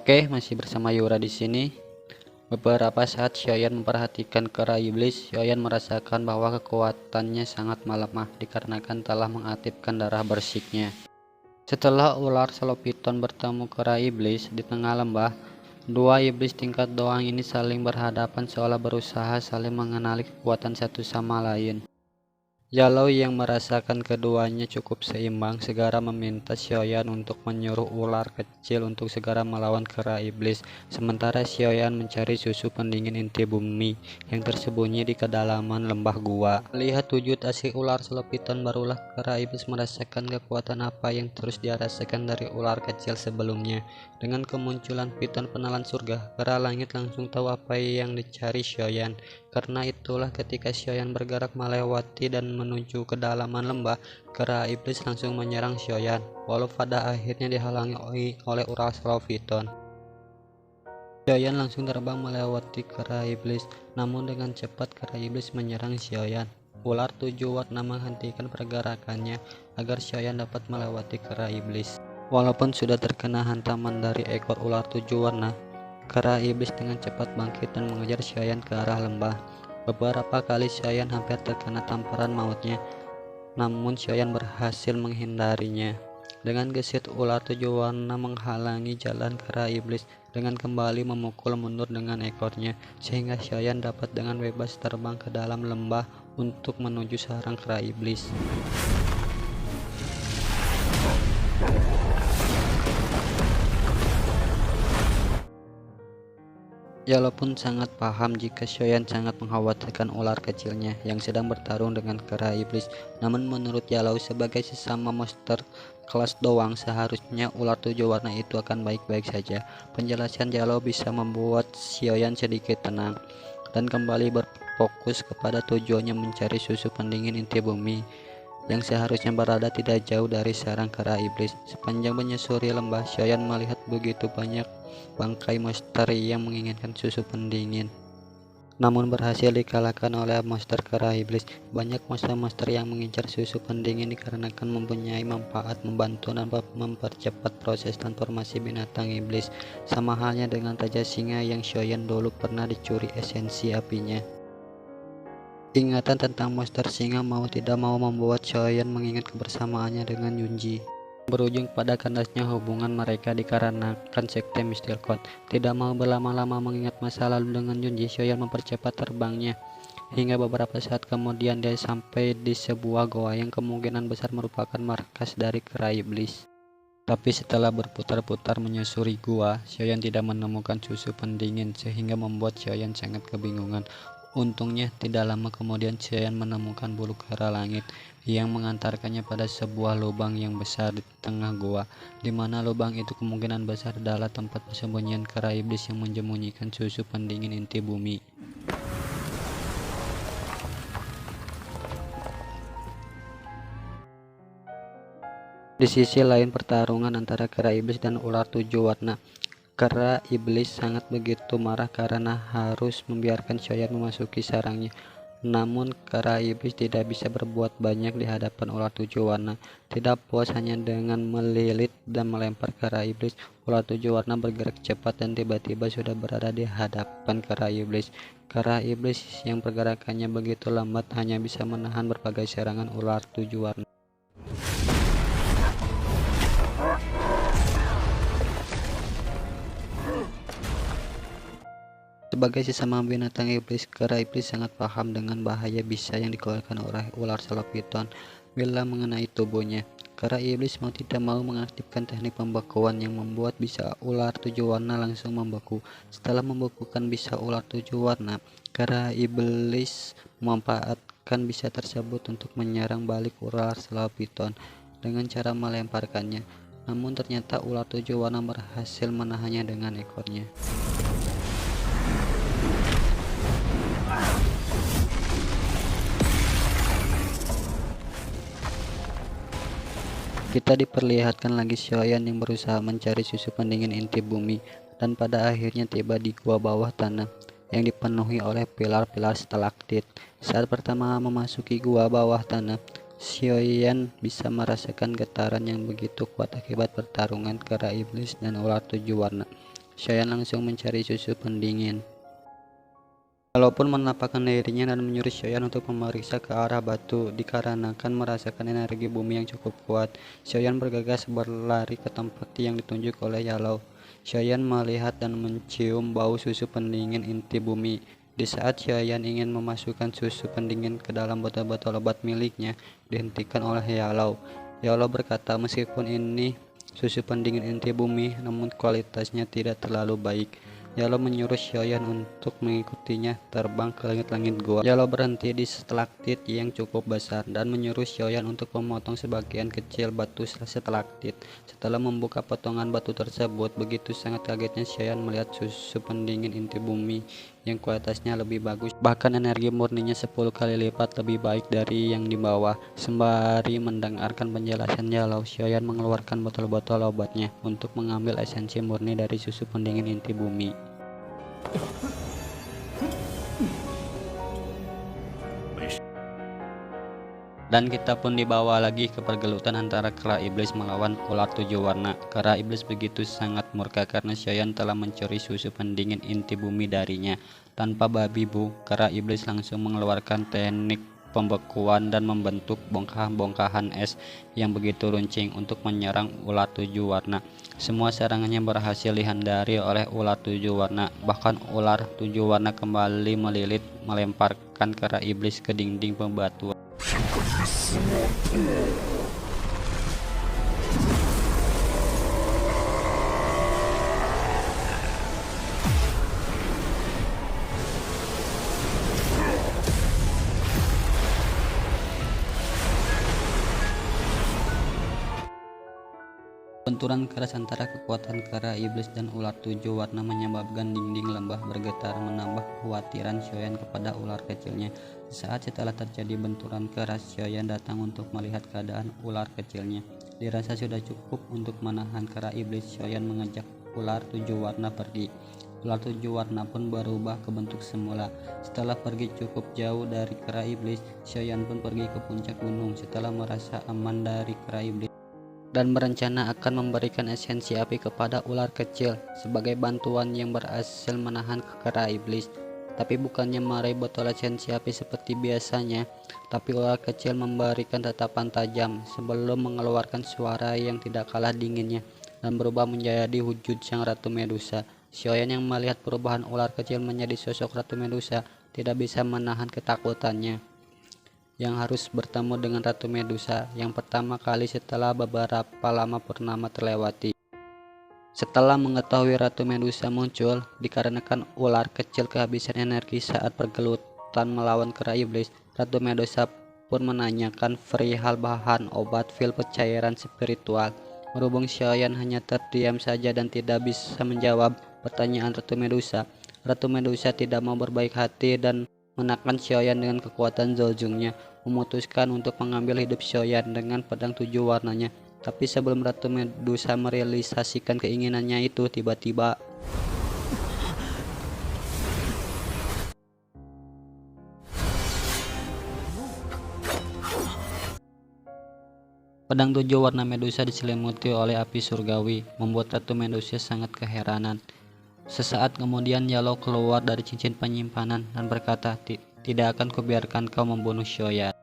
Oke, masih bersama Yura di sini. Beberapa saat Xiaoyan memperhatikan kera iblis, Xiaoyan merasakan bahwa kekuatannya sangat melemah dikarenakan telah mengaktifkan darah bersiknya. Setelah ular Solopiton bertemu kera iblis di tengah lembah, dua iblis tingkat doang ini saling berhadapan seolah berusaha saling mengenali kekuatan satu sama lain. Yellow yang merasakan keduanya cukup seimbang segera meminta Xiaoyan untuk menyuruh ular kecil untuk segera melawan kera iblis, sementara Xiaoyan mencari susu pendingin inti bumi yang tersembunyi di kedalaman lembah gua. Melihat wujud asli ular Solopiton, barulah kera iblis merasakan kekuatan apa yang terus dia rasakan dari ular kecil sebelumnya. Dengan kemunculan piton penelan surga, kera langit langsung tahu apa yang dicari Xiaoyan. Karena itulah ketika Xiaoyan bergerak melewati dan menuju kedalaman lembah, kera iblis langsung menyerang Xiaoyan, walau pada akhirnya dihalangi oleh ular Solopiton. Xiaoyan langsung terbang melewati kera iblis, namun dengan cepat kera iblis menyerang Xiaoyan. Ular 7 warna menghentikan pergerakannya agar Xiaoyan dapat melewati kera iblis. Walaupun sudah terkena hantaman dari ekor ular 7 warna, kera iblis dengan cepat bangkit dan mengejar Xiaoyan ke arah lembah. Beberapa kali Xiaoyan hampir terkena tamparan mautnya, namun Xiaoyan berhasil menghindarinya. Dengan gesit ular 7 warna menghalangi jalan kera iblis dengan kembali memukul mundur dengan ekornya, sehingga Xiaoyan dapat dengan bebas terbang ke dalam lembah untuk menuju sarang kera iblis. Yellow pun sangat paham jika Xiaoyan sangat mengkhawatirkan ular kecilnya yang sedang bertarung dengan kera iblis. Namun menurut Yellow, sebagai sesama monster kelas doang, seharusnya ular 7 warna itu akan baik-baik saja. Penjelasan Yellow bisa membuat Xiaoyan sedikit tenang dan kembali berfokus kepada tujuannya mencari susu pendingin inti bumi yang seharusnya berada tidak jauh dari sarang kera iblis. Sepanjang menyusuri lembah, Xiaoyan melihat begitu banyak bangkai monster yang menginginkan susu pendingin, namun berhasil dikalahkan oleh monster kera iblis. Banyak monster-monster yang mengincar susu pendingin dikarenakan mempunyai manfaat membantu dan mempercepat proses transformasi binatang iblis, sama halnya dengan Raja Singa yang Xiaoyan dulu pernah dicuri esensi apinya. Ingatan tentang monster singa mau tidak mau membuat Xiaoyan mengingat kebersamaannya dengan Yunji. Berujung pada kandasnya hubungan mereka dikarenakan sekte Mystic Code. Tidak mau berlama-lama mengingat masa lalu dengan Yunji, Xiaoyan mempercepat terbangnya. Hingga beberapa saat kemudian dia sampai di sebuah goa yang kemungkinan besar merupakan markas dari kera iblis. Tapi setelah berputar-putar menyusuri gua, Xiaoyan tidak menemukan susu pendingin sehingga membuat Xiaoyan sangat kebingungan. Untungnya tidak lama kemudian Xiaoyan menemukan bulu kera langit yang mengantarkannya pada sebuah lubang yang besar di tengah gua, di mana lubang itu kemungkinan besar adalah tempat persembunyian kera iblis yang menyembunyikan susu pendingin inti bumi. Di sisi lain, pertarungan antara kera iblis dan ular 7 warna. Kera iblis sangat begitu marah karena harus membiarkan Xiaoyan memasuki sarangnya. Namun kera iblis tidak bisa berbuat banyak di hadapan ular 7 warna. Tidak puas hanya dengan melilit dan melempar kera iblis, ular 7 warna bergerak cepat dan tiba-tiba sudah berada di hadapan kera iblis. Kera iblis yang pergerakannya begitu lambat hanya bisa menahan berbagai serangan ular 7 warna. Sebagai sesama binatang iblis, kera iblis sangat paham dengan bahaya bisa yang dikeluarkan oleh ular Solopiton bila mengenai tubuhnya. Kera iblis mau tidak mau mengaktifkan teknik pembekuan yang membuat bisa ular 7 warna langsung membeku. Setelah membekukan bisa ular 7 warna, kera iblis memanfaatkan bisa tersebut untuk menyerang balik ular Solopiton dengan cara melemparkannya. Namun ternyata ular 7 warna berhasil menahannya dengan ekornya. Kita diperlihatkan lagi Xiaoyan yang berusaha mencari susu pendingin inti bumi dan pada akhirnya tiba di gua bawah tanah yang dipenuhi oleh pilar-pilar stalaktit. Saat pertama memasuki gua bawah tanah, Xiaoyan bisa merasakan getaran yang begitu kuat akibat pertarungan kera iblis dan ular 7 warna. Xiaoyan langsung mencari susu pendingin. Walaupun menampakkan dirinya dan menyuruh Xiaoyan untuk memeriksa ke arah batu, dikarenakan merasakan energi bumi yang cukup kuat, Xiaoyan bergegas berlari ke tempat yang ditunjuk oleh Yalou. Xiaoyan melihat dan mencium bau susu pendingin inti bumi. Di saat Xiaoyan ingin memasukkan susu pendingin ke dalam botol-botol obat miliknya, dihentikan oleh Yalou. Yalou berkata, meskipun ini susu pendingin inti bumi, namun kualitasnya tidak terlalu baik. Yalou menyuruh Xiaoyan untuk mengikutinya terbang ke langit-langit gua. Yalou berhenti di stalaktit yang cukup besar dan menyuruh Xiaoyan untuk memotong sebagian kecil batu stalaktit. Setelah membuka potongan batu tersebut, begitu sangat kagetnya Xiaoyan melihat susu pendingin inti bumi yang kualitasnya lebih bagus. Bahkan energi murninya 10 kali lipat lebih baik dari yang di bawah. Sembari mendengarkan penjelasan Yalou, Xiaoyan mengeluarkan botol-botol obatnya untuk mengambil esensi murni dari susu pendingin inti bumi. Dan kita pun dibawa lagi ke pergelutan antara kera iblis melawan ular 7 warna. Kera iblis begitu sangat murka karena Xiaoyan telah mencuri susu pendingin inti bumi darinya. Tanpa babi bu, kera iblis langsung mengeluarkan teknik pembekuan dan membentuk bongkahan-bongkahan es yang begitu runcing untuk menyerang ular 7 warna. Semua serangannya berhasil dihindari oleh ular 7 warna. Bahkan ular 7 warna kembali melilit melemparkan kera iblis ke dinding pembatuan. Benturan keras antara kekuatan kera iblis dan ular 7 warna menyebabkan dinding lembah bergetar, menambah kekhawatiran Xiaoyan kepada ular kecilnya. Sesaat setelah terjadi benturan keras, Xiaoyan datang untuk melihat keadaan ular kecilnya. Dirasa sudah cukup untuk menahan kera iblis. Xiaoyan mengajak ular 7 warna pergi. Ular 7 warna pun berubah ke bentuk semula. Setelah pergi cukup jauh dari kera iblis, Xiaoyan pun pergi ke puncak gunung setelah merasa aman dari kera iblis dan berencana akan memberikan esensi api kepada ular kecil sebagai bantuan yang berhasil menahan kera iblis. Tapi bukannya meraih botol esensi api seperti biasanya, tapi ular kecil memberikan tatapan tajam sebelum mengeluarkan suara yang tidak kalah dinginnya dan berubah menjadi wujud sang Ratu Medusa. Xiaoyan yang melihat perubahan ular kecil menjadi sosok Ratu Medusa tidak bisa menahan ketakutannya yang harus bertemu dengan Ratu Medusa yang pertama kali setelah beberapa lama purnama terlewati. Setelah mengetahui Ratu Medusa muncul dikarenakan ular kecil kehabisan energi saat pergelutan melawan kera iblis, Ratu Medusa pun menanyakan perihal bahan obat pil cairan spiritual. Berhubung Xiaoyan hanya terdiam saja dan tidak bisa menjawab pertanyaan Ratu Medusa, Ratu Medusa tidak mau berbaik hati dan menekan Xiaoyan dengan kekuatan Zhou-Jungnya, memutuskan untuk mengambil hidup Xiaoyan dengan pedang 7 warnanya. Tapi sebelum Ratu Medusa merealisasikan keinginannya itu, tiba-tiba pedang 7 warna Medusa diselimuti oleh api surgawi, membuat Ratu Medusa sangat keheranan. Sesaat kemudian Yalou keluar dari cincin penyimpanan dan berkata, tidak akan kubiarkan kau membunuh Xiaoyan.